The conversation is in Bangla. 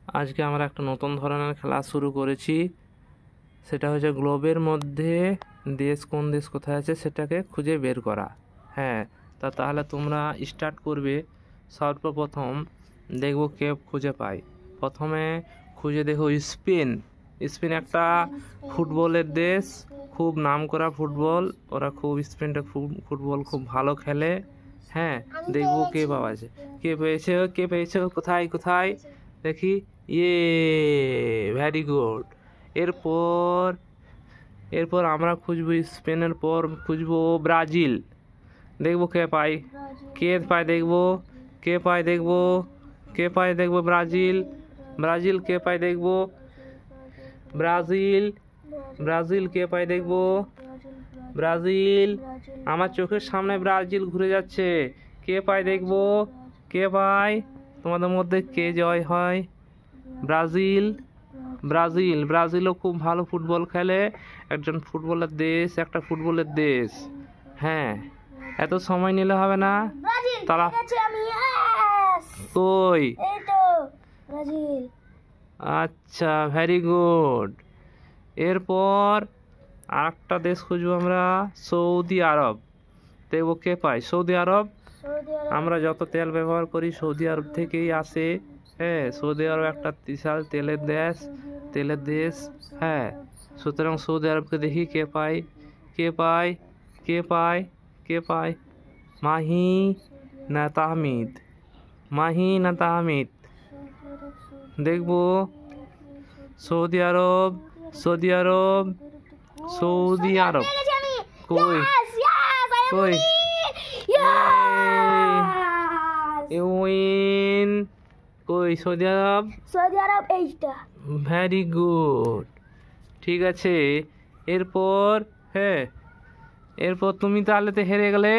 আজকে আমরা একটা নতুন ধরনের খেলা শুরু করেছি, সেটা হচ্ছে গ্লোবের মধ্যে দেশ কোন দেশ কোথায় আছে সেটাকে খুঁজে বের করা। হ্যাঁ, তাহলে তোমরা স্টার্ট করবে। সর্বপ্রথম দেখব কে খুঁজে পায়। প্রথমে খুঁজে দেখো স্পেন। স্পেন একটা ফুটবলের দেশ, খুব নামকরা ফুটবল, ওরা খুব স্পেনটা ফুটবল খুব ভালো খেলে। হ্যাঁ, দেখবো কে পাওয়া যায়। কে পেয়েছে কোথায় কোথায় দেখি। Very good. এরপর এরপর আমরা খুঁজবো স্পেনের পর খুঁজবো ব্রাজিল। দেখবো কে পায় দেখবো কে পায় দেখবো ব্রাজিল কে পায় দেখবো ব্রাজিল কে পায় দেখবো ব্রাজিল। আমার চোখের সামনে ব্রাজিল ঘুরে যাচ্ছে, কে পায় দেখবো কে পায়। তোমাদের মধ্যে কে জয় হয়? ব্রাজিলও খুব ভালো ফুটবল খেলে, একটা ফুটবলের দেশ। হ্যাঁ, এত সময় নিলে হবে না। তারা কই? আচ্ছা, ভেরি গুড। এরপর আরেকটা দেশ খুঁজবো আমরা, সৌদি আরব। দেখবো কে পায় সৌদি আরব। আমরা যত তেল ব্যবহার করি সৌদি আরব থেকেই আসে। হ্যাঁ, সৌদি আরব একটা বিশাল তেলের দেশ। হ্যাঁ, সুতরাং সৌদি আরবকে দেখি কে পায়। মাহি না তাহমিদ। দেখবো সৌদি আরব কই কই সৌদি আরব এইটা। ভেরি গুড, ঠিক আছে। এরপর তুমি তাহলে তো হেরে গেলে।